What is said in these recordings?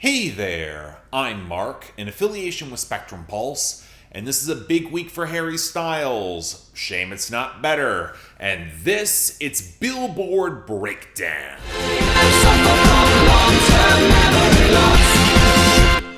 Hey there, I'm Mark, in affiliation with Spectrum Pulse, and this is a big week for Harry Styles. Shame it's not better. And this, it's Billboard BREAKDOwn.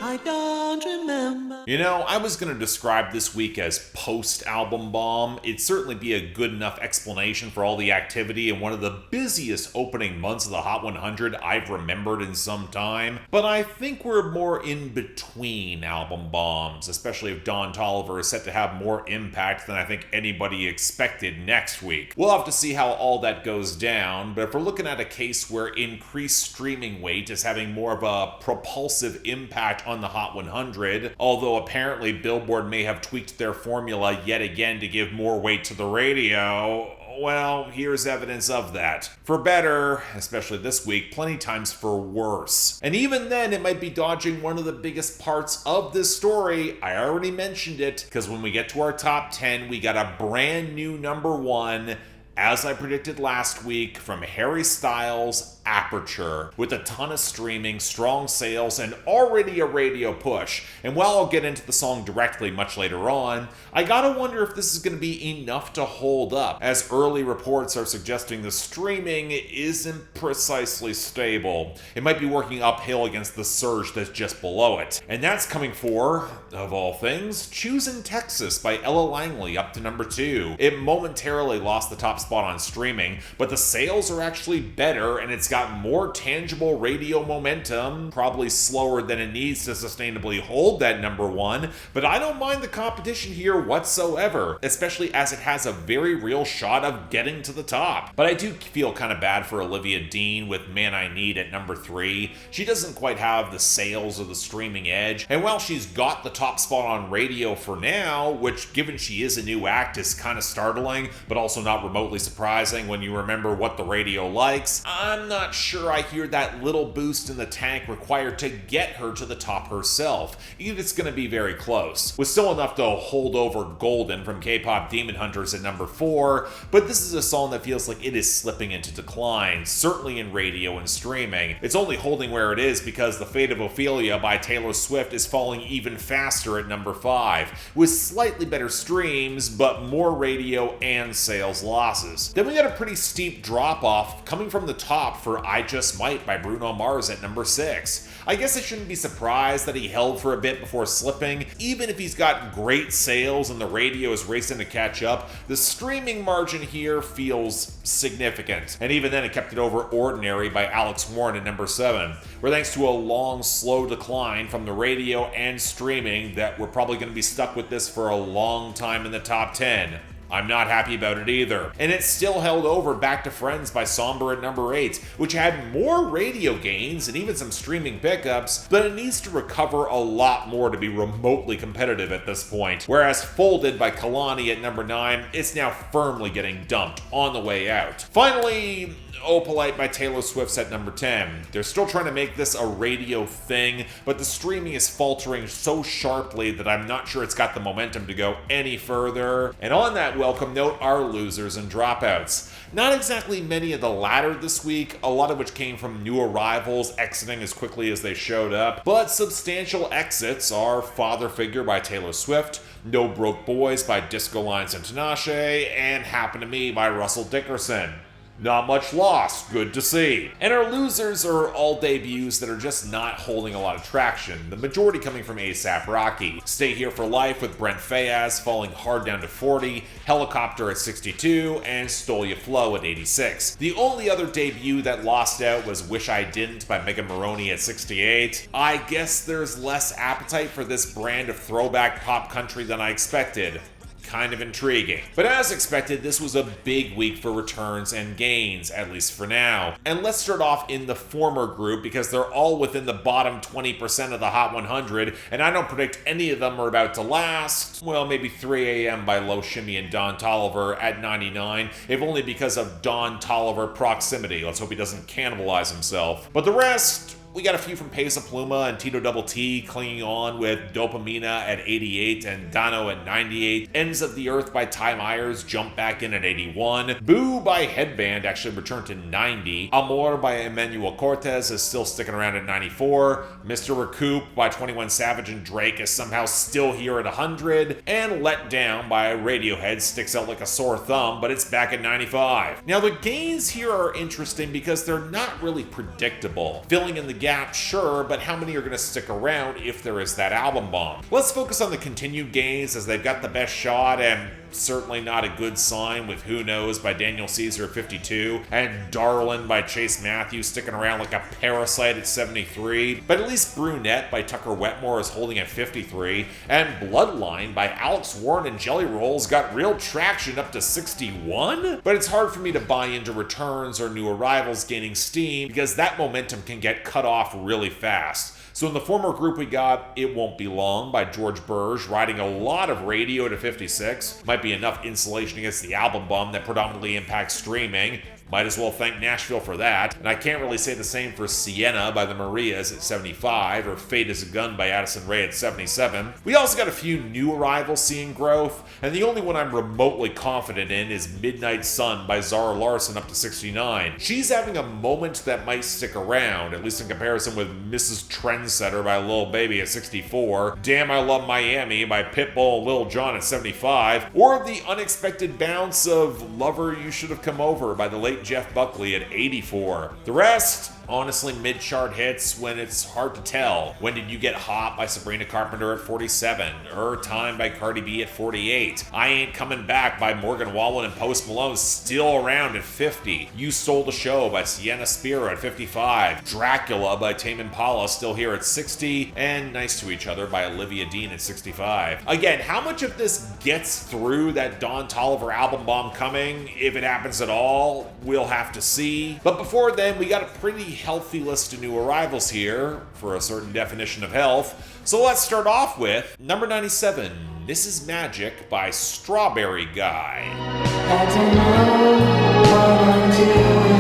I don't remember. You know, I was going to describe this week as post-album bomb. It'd certainly be a good enough explanation for all the activity in one of the busiest opening months of the Hot 100 I've remembered in some time. But I think we're more in between album bombs, especially if Don Toliver is set to have more impact than I think anybody expected next week. We'll have to see how all that goes down, but if we're looking at a case where increased streaming weight is having more of a propulsive impact on the Hot 100, although apparently Billboard may have tweaked their formula yet again to give more weight to the radio, well, here's evidence of that. For better, especially this week, plenty times for worse. And even then, it might be dodging one of the biggest parts of this story. I already mentioned it, because when we get to our top 10, we got a brand new number one, as I predicted last week, from Harry Styles, Aperture, with a ton of streaming, strong sales, and already a radio push. And while I'll get into the song directly much later on, I gotta wonder if this is gonna be enough to hold up, as early reports are suggesting the streaming isn't precisely stable. It might be working uphill against the surge that's just below it. And that's coming for, of all things, Choosing Texas by Ella Langley up to number 2. It momentarily lost the top spot on streaming, but the sales are actually better, and it's got more tangible radio momentum, probably slower than it needs to sustainably hold that number one, but I don't mind the competition here whatsoever, especially as it has a very real shot of getting to the top. But I do feel kind of bad for Olivia Dean with Man I Need at number 3. She doesn't quite have the sales or the streaming edge, and while she's got the top spot on radio for now, which given she is a new act is kind of startling, but also not remotely surprising when you remember what the radio likes, I'm not sure I hear that little boost in the tank required to get her to the top herself, even if it's going to be very close. Was still enough to hold over Golden from K-Pop Demon Hunters at number 4, but this is a song that feels like it is slipping into decline, certainly in radio and streaming. It's only holding where it is because The Fate of Ophelia by Taylor Swift is falling even faster at number 5, with slightly better streams, but more radio and sales losses. Then we got a pretty steep drop-off coming from the top for I Just Might by Bruno Mars at number 6. I guess I shouldn't be surprised that he held for a bit before slipping. Even if he's got great sales and the radio is racing to catch up, the streaming margin here feels significant. And even then it kept it over Ordinary by Alex Warren at number 7, where thanks to a long, slow decline from the radio and streaming that we're probably going to be stuck with this for a long time in the top 10. I'm not happy about it either. And it still held over Back to Friends by Somber at number 8, which had more radio gains and even some streaming pickups, but it needs to recover a lot more to be remotely competitive at this point. Whereas Folded by Kalani at number 9, it's now firmly getting dumped on the way out. Finally, Opalite by Taylor Swift's at number 10. They're still trying to make this a radio thing, but the streaming is faltering so sharply that I'm not sure it's got the momentum to go any further. And on that welcome note, our losers and dropouts. Not exactly many of the latter this week, a lot of which came from new arrivals exiting as quickly as they showed up, but substantial exits are Father Figure by Taylor Swift, No Broke Boys by Disco Lines and Tinashe, and Happen to Me by Russell Dickerson. Not much lost, good to see. And our losers are all debuts that are just not holding a lot of traction, the majority coming from A$AP Rocky. Stay Here for Life with Brent Faiyaz falling hard down to 40, Helicopter at 62, and Stole Ya Flow at 86. The only other debut that lost out was Wish I Didn't by Megan Maroney at 68. I guess there's less appetite for this brand of throwback pop country than I expected. Kind of intriguing. But as expected, this was a big week for returns and gains, at least for now. And let's start off in the former group because they're all within the bottom 20% of the Hot 100, and I don't predict any of them are about to last. Well, maybe 3 AM by Low Shimmy and Don Toliver at 99, if only because of Don Toliver proximity. Let's hope he doesn't cannibalize himself. But the rest, We got a few from Peso Pluma and Tito Double T clinging on with Dopamina at 88 and Dano at 98. Ends of the Earth by Ty Myers jumped back in at 81. Boo by Headband actually returned to 90. Amor by Emmanuel Cortez is still sticking around at 94. Mr. Recoup by 21 Savage and Drake is somehow still here at 100. And Let Down by Radiohead sticks out like a sore thumb, but it's back at 95. Now the gains here are interesting because they're not really predictable. Filling in the gap, sure, but how many are going to stick around if there is that album bomb? Let's focus on the continued gains as they've got the best shot, and certainly not a good sign with Who Knows by Daniel Caesar at 52 and Darlin by Chase Matthews sticking around like a parasite at 73, but at least Brunette by Tucker Wetmore is holding at 53, and Bloodline by Alex Warren and Jelly Rolls got real traction up to 61, but it's hard for me to buy into returns or new arrivals gaining steam because that momentum can get cut off really fast. So in the former group we got It Won't Be Long by George Burge, riding a lot of radio to 56. Might be enough insulation against the album bomb that predominantly impacts streaming. Might as well thank Nashville for that. And I can't really say the same for Sienna by the Marias at 75, or Fate is a Gun by Addison Rae at 77. We also got a few new arrivals seeing growth, and the only one I'm remotely confident in is Midnight Sun by Zara Larson up to 69. She's having a moment that might stick around, at least in comparison with Mrs. Trendsetter by Lil Baby at 64, Damn I Love Miami by Pitbull and Lil Jon at 75, or the unexpected bounce of Lover You Should Have Come Over by the late Jeff Buckley at 84. The rest, honestly, mid-chart hits when it's hard to tell. When Did You Get Hot by Sabrina Carpenter at 47. Her Time by Cardi B at 48. I Ain't Coming Back by Morgan Wallen and Post Malone still around at 50. You Stole the Show by Sienna Spira at 55. Dracula by Tame Impala still here at 60. And Nice to Each Other by Olivia Dean at 65. Again, how much of this gets through that Don Toliver album bomb coming, if it happens at all, we'll have to see. But before then, we got a pretty healthy list of new arrivals here for a certain definition of health. So let's start off with number 97, This Is Magic by Strawberry Guy. I don't know what I'm doing.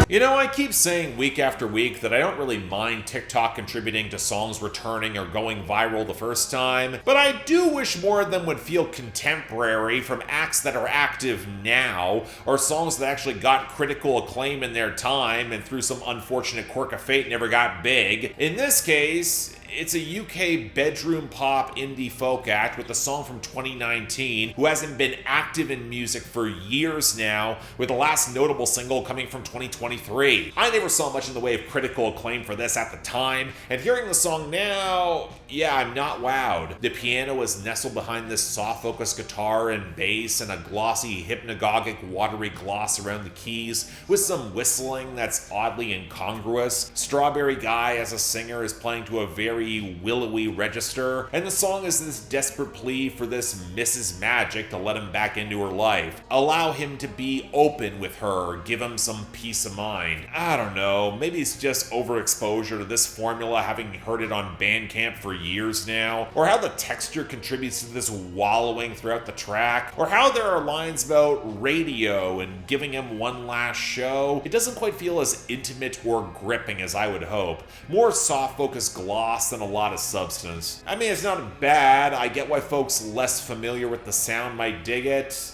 You know, I keep saying week after week that I don't really mind TikTok contributing to songs returning or going viral the first time, but I do wish more of them would feel contemporary from acts that are active now, or songs that actually got critical acclaim in their time and through some unfortunate quirk of fate never got big. In this case, it's a UK bedroom pop indie folk act with a song from 2019 who hasn't been active in music for years now, with the last notable single coming from 2023. I never saw much in the way of critical acclaim for this at the time, and hearing the song now, yeah, I'm not wowed. The piano is nestled behind this soft focus guitar and bass and a glossy, hypnagogic, watery gloss around the keys, with some whistling that's oddly incongruous. Strawberry Guy as a singer is playing to a very willowy register, and the song is this desperate plea for this Mrs. Magic to let him back into her life. Allow him to be open with her, give him some peace of mind. I don't know, maybe it's just overexposure to this formula, having heard it on Bandcamp for years now, or how the texture contributes to this wallowing throughout the track, or how there are lines about radio and giving him one last show. It doesn't quite feel as intimate or gripping as I would hope. More soft focus gloss than a lot of substance. I mean, it's not bad. I get why folks less familiar with the sound might dig it,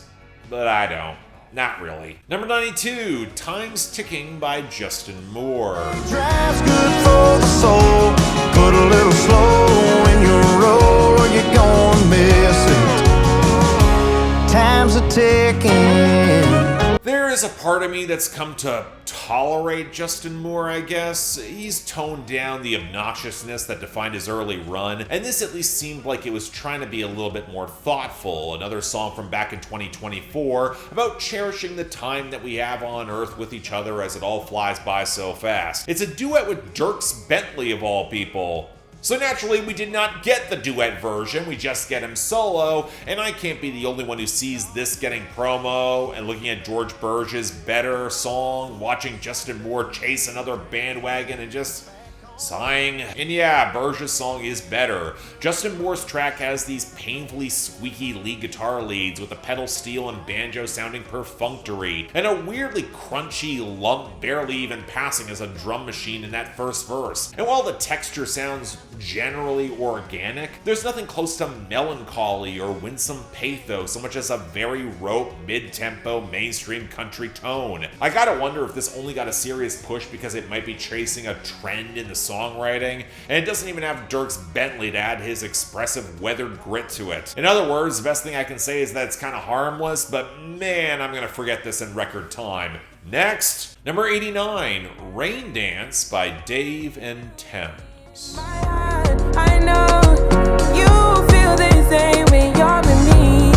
but I don't. Not really. Number 92, Time's Ticking by Justin Moore. Drive's good for the soul. Put a little slow in your roll or you're gonna miss it. Time's a ticking. There is a part of me that's come to tolerate Justin Moore, I guess. He's toned down the obnoxiousness that defined his early run, and this at least seemed like it was trying to be a little bit more thoughtful. Another song from back in 2024 about cherishing the time that we have on Earth with each other as it all flies by so fast. It's a duet with Dierks Bentley of all people. So naturally, we did not get the duet version, we just get him solo, and I can't be the only one who sees this getting promo and looking at George Burge's Better song, watching Justin Moore chase another bandwagon and just Sighing. And yeah, Berge's song is better. Justin Moore's track has these painfully squeaky lead guitar leads with the pedal steel and banjo sounding perfunctory, and a weirdly crunchy lump barely even passing as a drum machine in that first verse. And while the texture sounds generally organic, there's nothing close to melancholy or winsome pathos so much as a very rote, mid-tempo, mainstream country tone. I gotta wonder if this only got a serious push because it might be chasing a trend in the songwriting, and it doesn't even have Dierks Bentley to add his expressive weathered grit to it. In other words, the best thing I can say is that it's kind of harmless, but man, I'm gonna forget this in record time. Next, number 89, Raindance by Dave and Tems. I know you feel the same when you're with me.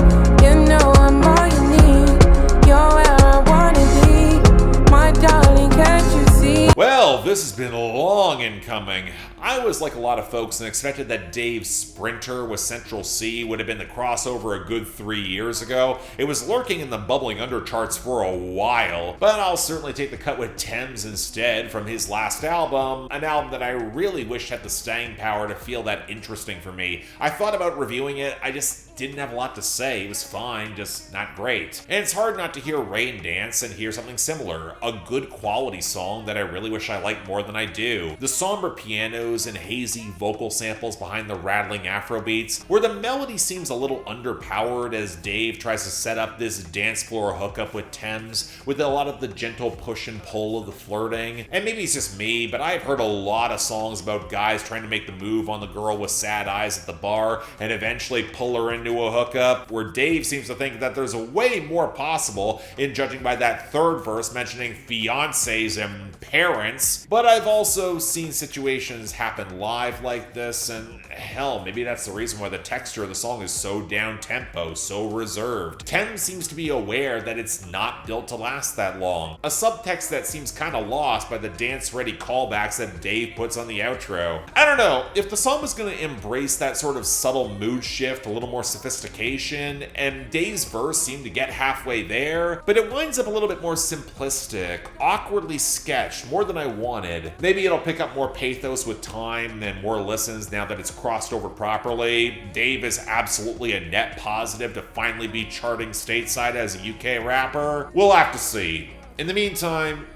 You know I'm all you need. You're where I wanna be. My darling, can't you see? Well, this has been long in coming. I was like a lot of folks and expected that Dave's Sprinter with Central C would have been the crossover a good 3 years ago. It was lurking in the bubbling under charts for a while, but I'll certainly take the cut with Tems instead from his last album, an album that I really wished had the staying power to feel that interesting for me. I thought about reviewing it, I just didn't have a lot to say. It was fine, just not great. And it's hard not to hear Raindance and hear something similar, a good quality song that I really wish I liked more than I do. The somber pianos and hazy vocal samples behind the rattling Afro beats, where the melody seems a little underpowered as Dave tries to set up this dance floor hookup with Tems, with a lot of the gentle push and pull of the flirting. And maybe it's just me, but I've heard a lot of songs about guys trying to make the move on the girl with sad eyes at the bar and eventually pull her into a hookup, where Dave seems to think that there's way more possible, in judging by that third verse mentioning fiancés and parents. But I've also seen situations happen live like this, and hell, maybe that's the reason why the texture of the song is so down-tempo, so reserved. Tems seems to be aware that it's not built to last that long. A subtext that seems kind of lost by the dance-ready callbacks that Dave puts on the outro. I don't know, if the song was going to embrace that sort of subtle mood shift, a little more sophistication, and Dave's verse seemed to get halfway there, but it winds up a little bit more simplistic, awkwardly sketched, more than I wanted. Maybe it'll pick up more pathos with time and more listens now that it's crossed over properly. Dave is absolutely a net positive to finally be charting stateside as a UK rapper. We'll have to see. In the meantime,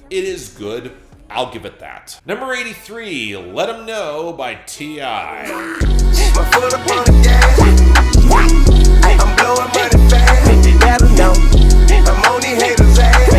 it is good. I'll give it that. Number 83, Let 'Em Know by T.I. My foot up on the gas. I'm blowing money fast. Let 'em know I'm on these haters' ass.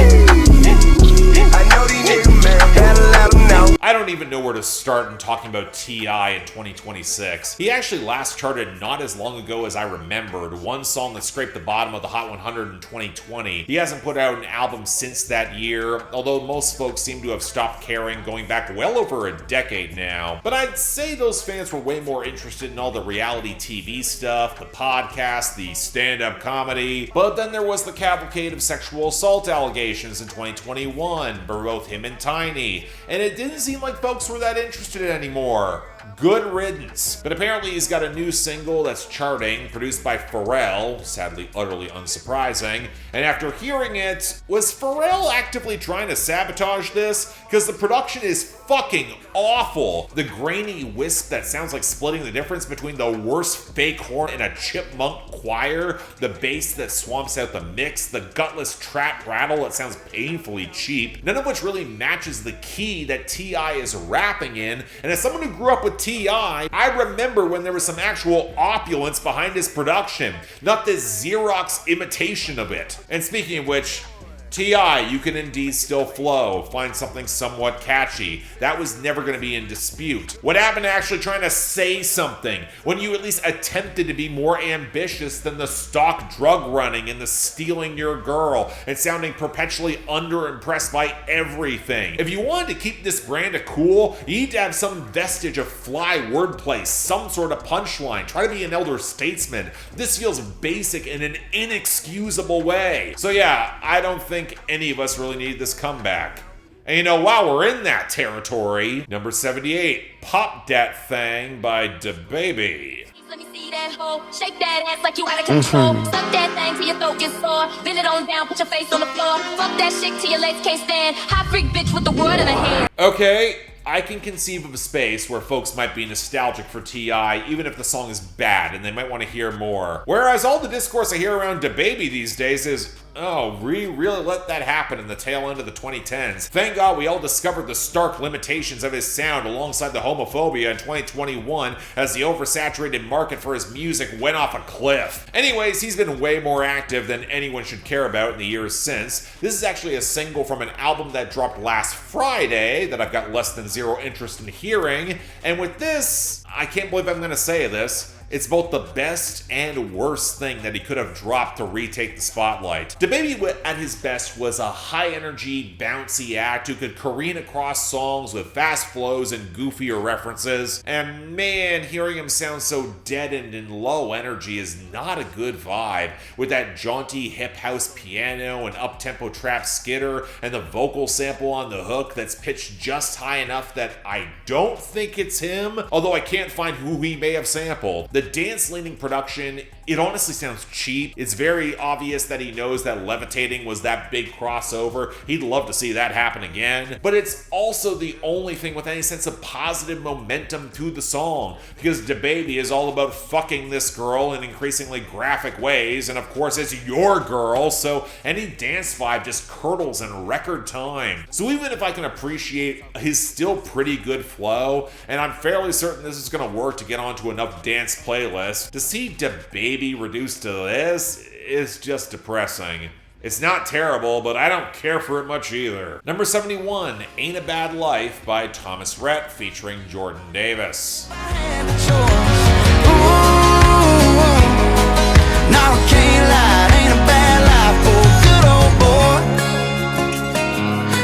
I know these niggas, man. Better let 'em know. I don't even know where to start in talking about T.I. in 2026. He actually last charted not as long ago as I remembered, one song that scraped the bottom of the Hot 100 in 2020. He hasn't put out an album since that year, although most folks seem to have stopped caring going back well over a decade now. But I'd say those fans were way more interested in all the reality TV stuff, the podcast, the stand-up comedy. But then there was the cavalcade of sexual assault allegations in 2021 for both him and Tiny, and it didn't seem like folks were that interested anymore. Good riddance. But apparently he's got a new single that's charting, produced by Pharrell, sadly utterly unsurprising, and after hearing it, was Pharrell actively trying to sabotage this? Because the production is fucking awful. The grainy wisp that sounds like splitting the difference between the worst fake horn in a chipmunk choir, the bass that swamps out the mix, the gutless trap rattle that sounds painfully cheap, none of which really matches the key that T.I. is rapping in. And as someone who grew up with T.I., I remember when there was some actual opulence behind his production, not this Xerox imitation of it. And speaking of which, T.I., you can indeed still flow. Find something somewhat catchy. That was never going to be in dispute. What happened to actually trying to say something when you at least attempted to be more ambitious than the stock drug running and the stealing your girl and sounding perpetually underimpressed by everything? If you wanted to keep this brand a cool, you need to have some vestige of fly wordplay, some sort of punchline. Try to be an elder statesman. This feels basic in an inexcusable way. So yeah, I don't think any of us really need this comeback. And you know, while we're in that territory, number 78, Pop Dat Thang by DaBaby. Let me see that hoe, shake that ass like you out of control. Suck that thing till your throat gets sore. Bend it on down, put your face on the floor. Fuck that shit till your legs can't stand. Hot freak bitch with the world in her hand. Okay, I can conceive of a space where folks might be nostalgic for T.I. even if the song is bad and they might want to hear more. Whereas all the discourse I hear around DaBaby these days is, oh, we really let that happen in the tail end of the 2010s. Thank God we all discovered the stark limitations of his sound alongside the homophobia in 2021 as the oversaturated market for his music went off a cliff. Anyways, he's been way more active than anyone should care about in the years since. This is actually a single from an album that dropped last Friday that I've got less than zero interest in hearing. And with this, I can't believe I'm going to say this, it's both the best and worst thing that he could have dropped to retake the spotlight. DaBaby at his best was a high-energy, bouncy act who could careen across songs with fast flows and goofier references. And man, hearing him sound so deadened and low energy is not a good vibe, with that jaunty hip house piano and up-tempo trap skitter and the vocal sample on the hook that's pitched just high enough that I don't think it's him, although I can't find who he may have sampled. The dance-leaning production, it honestly sounds cheap. It's very obvious that he knows that Levitating was that big crossover. He'd love to see that happen again. But it's also the only thing with any sense of positive momentum to the song, because DaBaby is all about fucking this girl in increasingly graphic ways, and of course it's your girl, so any dance vibe just curdles in record time. So even if I can appreciate his still pretty good flow, and I'm fairly certain this is going to work to get onto enough dance playlist, to see DaBaby reduced to this is just depressing. It's not terrible, but I don't care for it much either. Number 71, Ain't a Bad Life by Thomas Rhett featuring Jordan Davis.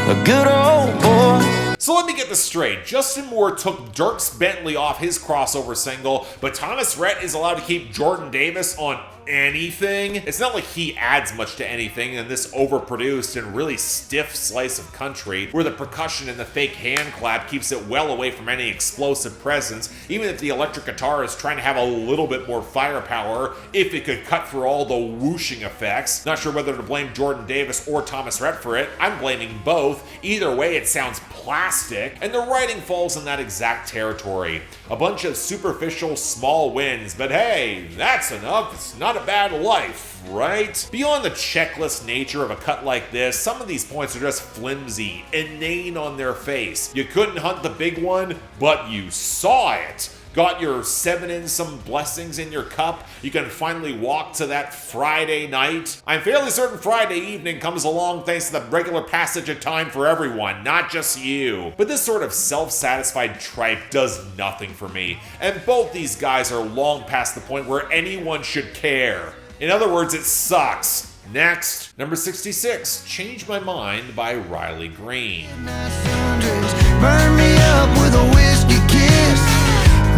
A good old boy. So let me get this straight. Justin Moore took Dierks Bentley off his crossover single, but Thomas Rhett is allowed to keep Jordan Davis on anything? It's not like he adds much to anything in this overproduced and really stiff slice of country, where the percussion and the fake hand clap keeps it well away from any explosive presence, even if the electric guitar is trying to have a little bit more firepower, if it could cut through all the whooshing effects. Not sure whether to blame Jordan Davis or Thomas Rhett for it. I'm blaming both. Either way, it sounds plastic, and the writing falls in that exact territory. A bunch of superficial small wins, but hey, that's enough. It's not a bad life, right? Beyond the checklist nature of a cut like this, some of these points are just flimsy, inane on their face. You couldn't hunt the big one, but you saw it. Got your 7 and some blessings in your cup. You can finally walk to that Friday night. I'm fairly certain Friday evening comes along thanks to the regular passage of time for everyone, not just you. But this sort of self-satisfied tripe does nothing for me, and both these guys are long past the point where anyone should care. In other words, it sucks. Next, number 66, Change My Mind by Riley Green. Burn me up with a whiskey kiss.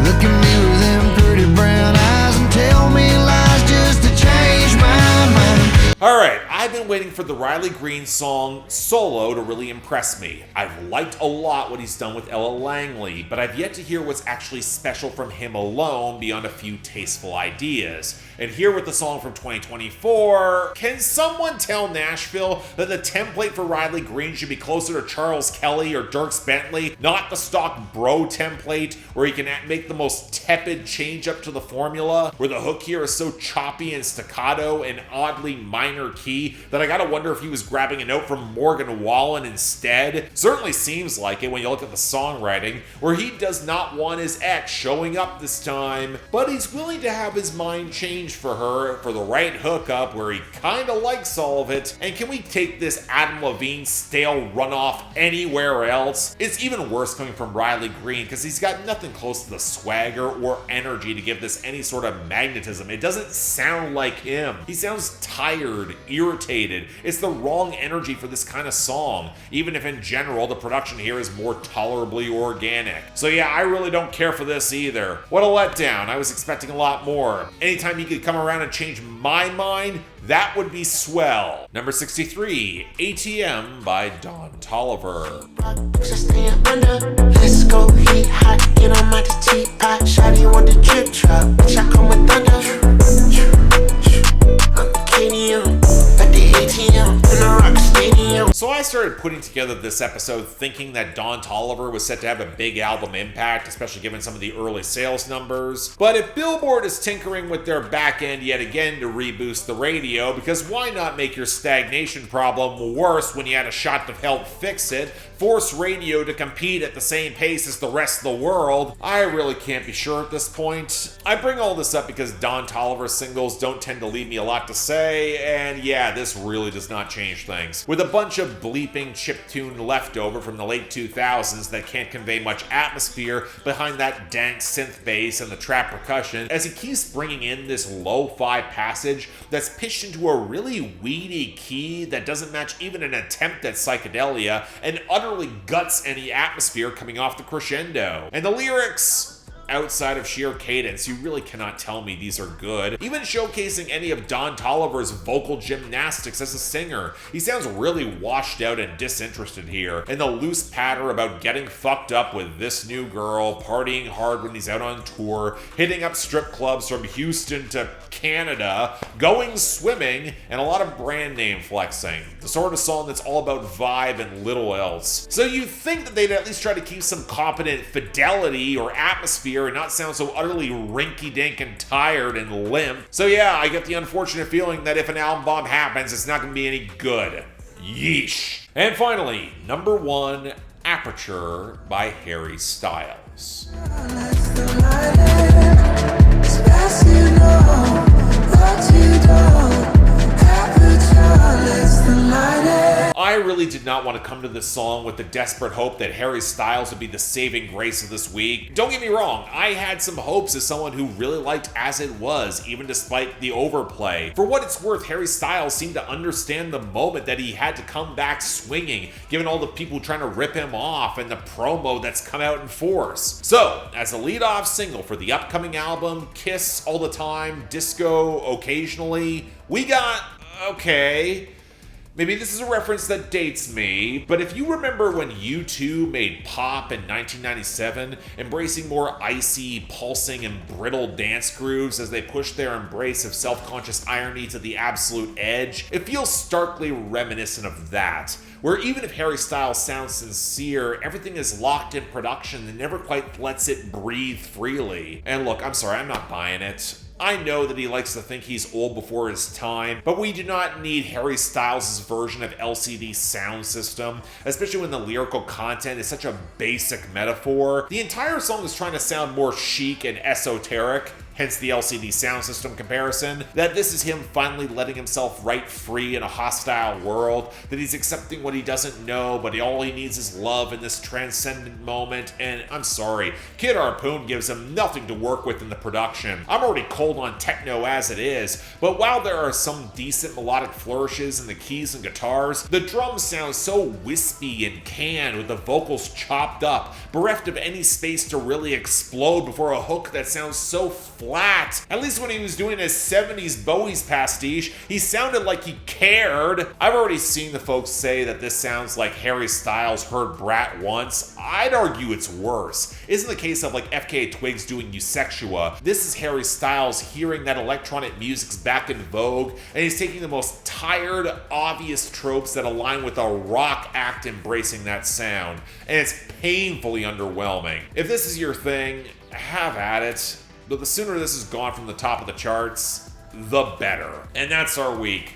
Look at me with them pretty brown eyes and tell me lies just to change my mind. Alright, I've been waiting for the Riley Green song Solo to really impress me. I've liked a lot what he's done with Ella Langley, but I've yet to hear what's actually special from him alone beyond a few tasteful ideas. And here with the song from 2024, can someone tell Nashville that the template for Riley Green should be closer to Charles Kelly or Dierks Bentley, not the stock bro template where he can make the most tepid change up to the formula, where the hook here is so choppy and staccato and oddly minor key that I gotta wonder if he was grabbing a note from Morgan Wallen instead. Certainly seems like it when you look at the songwriting, where he does not want his ex showing up this time, but he's willing to have his mind changed for her for the right hookup where he kinda likes all of it. And can we take this Adam Levine stale runoff anywhere else? It's even worse coming from Riley Green because he's got nothing close to the swagger or energy to give this any sort of magnetism. It doesn't sound like him. He sounds tired, irritated. It's the wrong energy for this kind of song, even if in general the production here is more tolerably organic. So yeah, I really don't care for this either. What a letdown. I was expecting a lot more. Anytime he could come around and change my mind, that would be swell. Number 63, ATM by Don Toliver. Let's go, heat hot, get on my teapot. Shawty want the drip drop, bitch I come with thunder. I'm the KDM, at the ATM, in the rock stadium. So I I started putting together this episode thinking that Don Toliver was set to have a big album impact, especially given some of the early sales numbers. But if Billboard is tinkering with their back end yet again to reboost the radio, because why not make your stagnation problem worse when you had a shot to help fix it? Force radio to compete at the same pace as the rest of the world? I really can't be sure at this point. I bring all this up because Don Toliver singles don't tend to leave me a lot to say, and yeah, this really does not change things. With a bunch of bleeping chiptune leftover from the late 2000s that can't convey much atmosphere behind that dank synth bass and the trap percussion, as he keeps bringing in this lo-fi passage that's pitched into a really weedy key that doesn't match even an attempt at psychedelia, and utterly guts any atmosphere coming off the crescendo. And the lyrics, outside of sheer cadence, you really cannot tell me these are good. Even showcasing any of Don Toliver's vocal gymnastics as a singer, he sounds really washed out and disinterested here. And the loose patter about getting fucked up with this new girl, partying hard when he's out on tour, hitting up strip clubs from Houston to Canada, going swimming, and a lot of brand name flexing. The sort of song that's all about vibe and little else. So you'd think that they'd at least try to keep some competent fidelity or atmosphere and not sound so utterly rinky-dink and tired and limp. So yeah, I get the unfortunate feeling that if an album bomb happens, it's not going to be any good. Yeesh. And finally, number 1, Aperture by Harry Styles. I really did not want to come to this song with the desperate hope that Harry Styles would be the saving grace of this week. Don't get me wrong, I had some hopes as someone who really liked As It Was, even despite the overplay. For what it's worth, Harry Styles seemed to understand the moment that he had to come back swinging, given all the people trying to rip him off and the promo that's come out in force. So, as a lead-off single for the upcoming album, Kiss All the Time, Disco Occasionally, we got, okay, maybe this is a reference that dates me, but if you remember when U2 made Pop in 1997, embracing more icy, pulsing, and brittle dance grooves as they pushed their embrace of self-conscious irony to the absolute edge, it feels starkly reminiscent of that, where even if Harry Styles sounds sincere, everything is locked in production and never quite lets it breathe freely. And look, I'm sorry, I'm not buying it. I know that he likes to think he's old before his time, but we do not need Harry Styles' version of LCD sound system, especially when the lyrical content is such a basic metaphor. The entire song is trying to sound more chic and esoteric, hence the LCD sound system comparison, that this is him finally letting himself write free in a hostile world, that he's accepting what he doesn't know, but all he needs is love in this transcendent moment, and I'm sorry, Kid Harpoon gives him nothing to work with in the production. I'm already cold on techno as it is, but while there are some decent melodic flourishes in the keys and guitars, the drums sound so wispy and canned with the vocals chopped up, bereft of any space to really explode before a hook that sounds so flat. At least when he was doing his 70s Bowie's pastiche, he sounded like he cared. I've already seen the folks say that this sounds like Harry Styles heard Brat once. I'd argue it's worse. Isn't the case of like FKA Twigs doing Eusexua. This is Harry Styles hearing that electronic music's back in vogue, and he's taking the most tired, obvious tropes that align with a rock act embracing that sound, and it's painfully underwhelming. If this is your thing, have at it. But the sooner this is gone from the top of the charts, the better. And that's our week.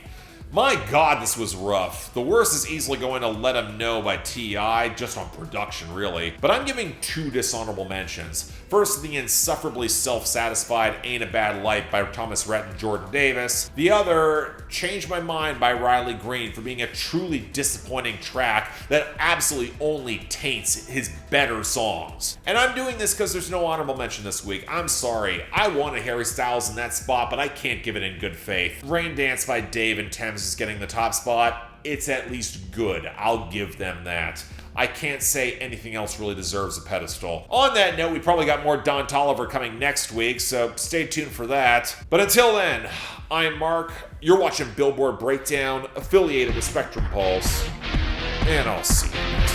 My God, this was rough. The worst is easily going to Let 'Em Know by T.I., just on production, really. But I'm giving 2 dishonorable mentions. First, the insufferably self-satisfied Ain't a Bad Life by Thomas Rhett and Jordan Davis. The other, Change My Mind by Riley Green, for being a truly disappointing track that absolutely only taints his better songs. And I'm doing this because there's no honorable mention this week. I'm sorry. I wanted Harry Styles in that spot, but I can't give it in good faith. Raindance by Dave Tems is getting the top spot. It's at least good. I'll give them that. I can't say anything else really deserves a pedestal. On that note, we probably got more Don Toliver coming next week, so stay tuned for that. But until then, I'm Mark. You're watching Billboard Breakdown, affiliated with Spectrum Pulse, and I'll see you.